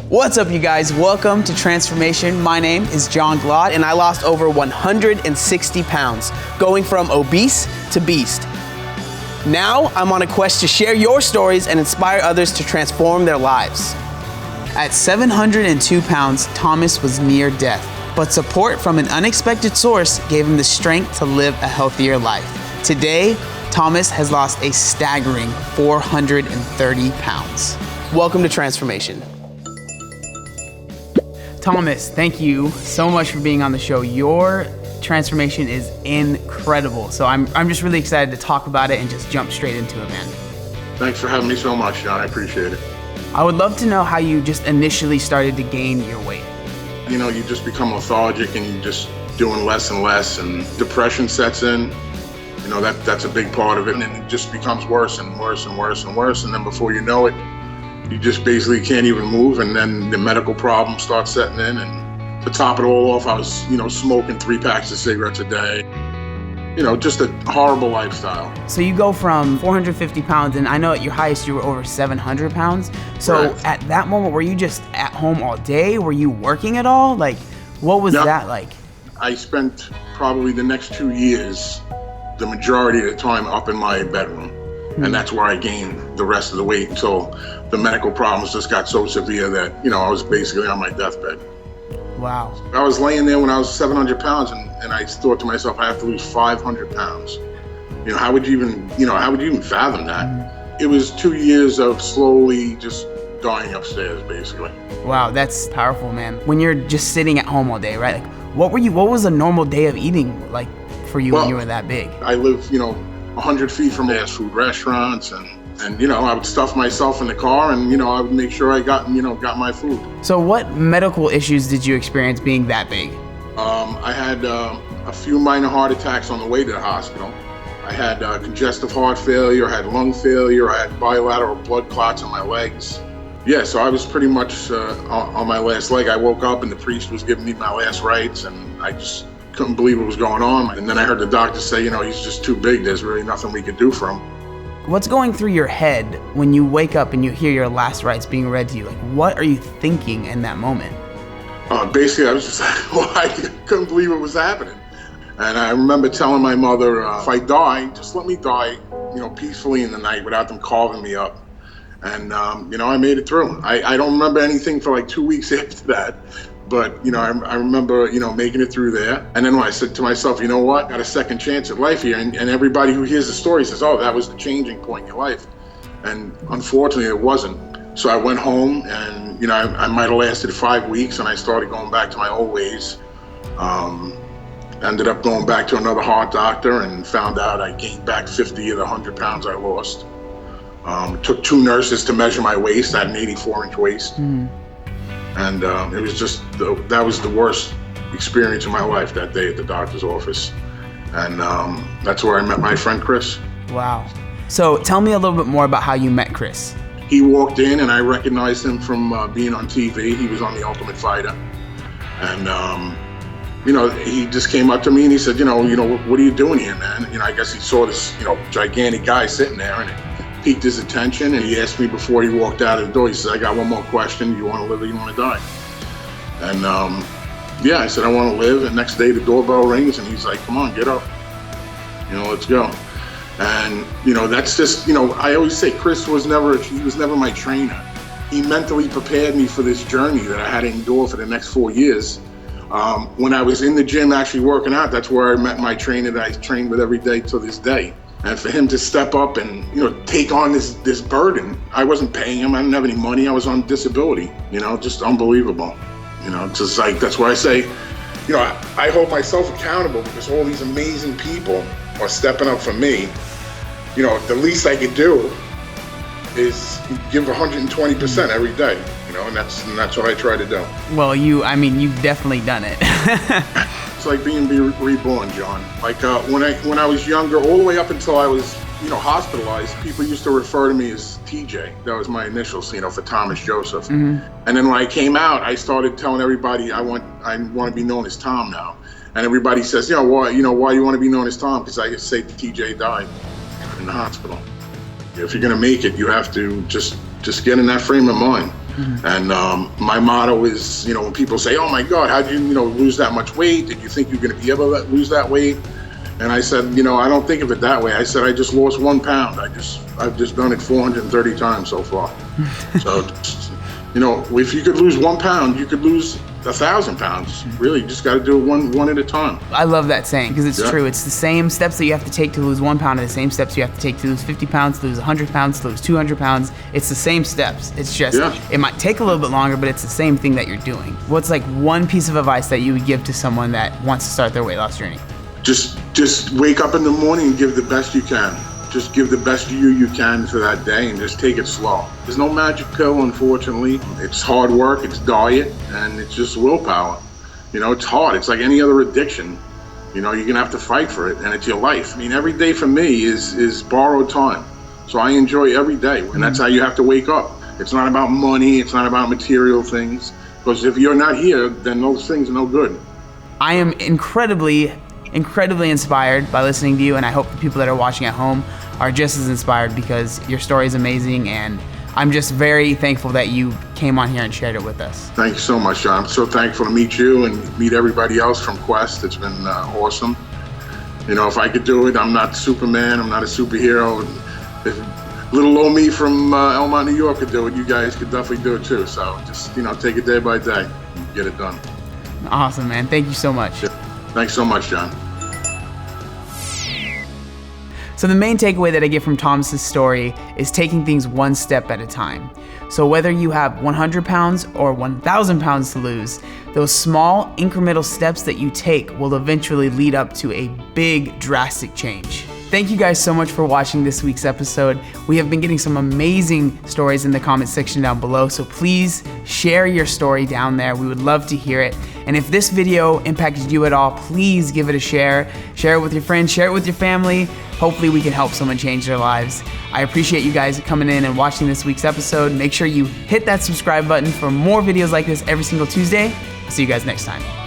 What's up, you guys? Welcome to Transformation. My name is Glaude, and I lost over 160 pounds, going from obese to beast. Now, I'm on a quest to share your stories and inspire others to transform their lives. At 702 pounds, Thomas was near death, but support from an unexpected source gave him the strength to live a healthier life. Today, Thomas has lost a staggering 430 pounds. Welcome to Transformation. Thomas, thank you so much for being on the show. Your transformation is incredible. So I'm just really excited to talk about it and just jump straight into it, man. Thanks for having me so much, John. I appreciate it. I would love to know how you just initially started to gain your weight. You know, you just become lethargic and you're just doing less and less, and depression sets in. You know, that's a big part of it, and it just becomes worse and worse and worse and worse, and then before you know it, you just basically can't even move, and then the medical problems start setting in. And to top it all off, I was, smoking 3 packs of cigarettes a day. Just a horrible lifestyle. So you go from 450 pounds, and I know at your highest you were over 700 pounds. So Right. At that moment, were you just at home all day? Were you working at all? Like, what was that like? I spent probably the next 2 years, the majority of the time up in my bedroom. And that's where I gained the rest of the weight until the medical problems just got so severe that, I was basically on my deathbed. Wow. I was laying there when I was 700 pounds and I thought to myself, I have to lose 500 pounds. How would you even fathom that? It was 2 years of slowly just dying upstairs, basically. Wow, that's powerful, man. When you're just sitting at home all day, right? Like, what was a normal day of eating like for you when you were that big? I live, 100 feet from fast food restaurants, and I would stuff myself in the car, and I would make sure I got my food. So what medical issues did you experience being that big? I had a few minor heart attacks on the way to the hospital. I had congestive heart failure, I had lung failure, I had bilateral blood clots in my legs. Yeah, so I was pretty much on my last leg. I woke up and the priest was giving me my last rites, and I just couldn't believe what was going on. And then I heard the doctor say, he's just too big. There's really nothing we could do for him. What's going through your head when you wake up and you hear your last rites being read to you? Like, what are you thinking in that moment? Basically, I was just like, I couldn't believe what was happening. And I remember telling my mother, if I die, just let me die, peacefully in the night without them carving me up. And, I made it through. I don't remember anything for like 2 weeks after that. But, I remember, making it through there. And then when I said to myself, you know what, I got a second chance at life here. And everybody who hears the story says, oh, that was the changing point in your life. And unfortunately, it wasn't. So I went home and, I might have lasted 5 weeks, and I started going back to my old ways. Ended up going back to another heart doctor and found out I gained back 50 of the 100 pounds I lost. It took 2 nurses to measure my waist. I had an 84-inch waist. And it was just, that was the worst experience of my life that day at the doctor's office. And that's where I met my friend Chris. Wow. So tell me a little bit more about how you met Chris. He walked in and I recognized him from being on TV. He was on The Ultimate Fighter. And, he just came up to me and he said, what are you doing here, man? I guess he saw this, gigantic guy sitting there, and it piqued his attention, and he asked me before he walked out of the door, he said, I got one more question. Do you want to live or you want to die? And I said, I want to live. And next day the doorbell rings and he's like, come on, get up. Let's go. And, that's just, I always say Chris was never my trainer. He mentally prepared me for this journey that I had to endure for the next 4 years. When I was in the gym actually working out, that's where I met my trainer that I trained with every day till this day. And for him to step up and, take on this burden, I wasn't paying him, I didn't have any money, I was on disability, just unbelievable. Just like, that's why I say, I hold myself accountable because all these amazing people are stepping up for me. The least I could do is give 120% every day, and that's what I try to do. Well, you've definitely done it. It's like being reborn, John. Like when I was younger, all the way up until I was, hospitalized, people used to refer to me as TJ. That was my initials, for Thomas Joseph. And then when I came out, I started telling everybody I want to be known as Tom now. And everybody says, why you want to be known as Tom? Because I say TJ died in the hospital. If you're gonna make it, you have to just get in that frame of mind. And my motto is, when people say, "Oh my God, how'd you, lose that much weight? Did you think you're going to be able to lose that weight?" And I said, I don't think of it that way. I said, I just lost 1 pound. I've just done it 430 times so far. So, if you could lose 1 pound, you could lose 1,000 pounds. Really, you just got to do it one at a time. I love that saying because it's true. It's the same steps that you have to take to lose 1 pound and the same steps you have to take to lose 50 pounds, to lose 100 pounds, to lose 200 pounds. It's the same steps. It's just, it might take a little bit longer, but it's the same thing that you're doing. What's like one piece of advice that you would give to someone that wants to start their weight loss journey? Just wake up in the morning and give the best you can. Just give the best you can for that day and just take it slow. There's no magic pill, unfortunately. It's hard work, it's diet, and it's just willpower. It's hard. It's like any other addiction. You're going to have to fight for it, and it's your life. I mean, every day for me is borrowed time. So I enjoy every day, and that's how you have to wake up. It's not about money, it's not about material things, because if you're not here, then those things are no good. I am incredibly inspired by listening to you, and I hope the people that are watching at home are just as inspired because your story is amazing, and I'm just very thankful that you came on here and shared it with us. Thank you so much, John. I'm so thankful to meet you and meet everybody else from Quest. It's been awesome. If I could do it, I'm not Superman, I'm not a superhero. If little old me from Elmont, New York could do it, you guys could definitely do it too. So just, take it day by day and get it done. Awesome, man. Thank you so much. Thanks so much, John. So the main takeaway that I get from Thomas's story is taking things one step at a time. So whether you have 100 pounds or 1,000 pounds to lose, those small incremental steps that you take will eventually lead up to a big drastic change. Thank you guys so much for watching this week's episode. We have been getting some amazing stories in the comment section down below, so please share your story down there. We would love to hear it. And if this video impacted you at all, please give it a share. Share it with your friends, share it with your family. Hopefully we can help someone change their lives. I appreciate you guys coming in and watching this week's episode. Make sure you hit that subscribe button for more videos like this every single Tuesday. See you guys next time.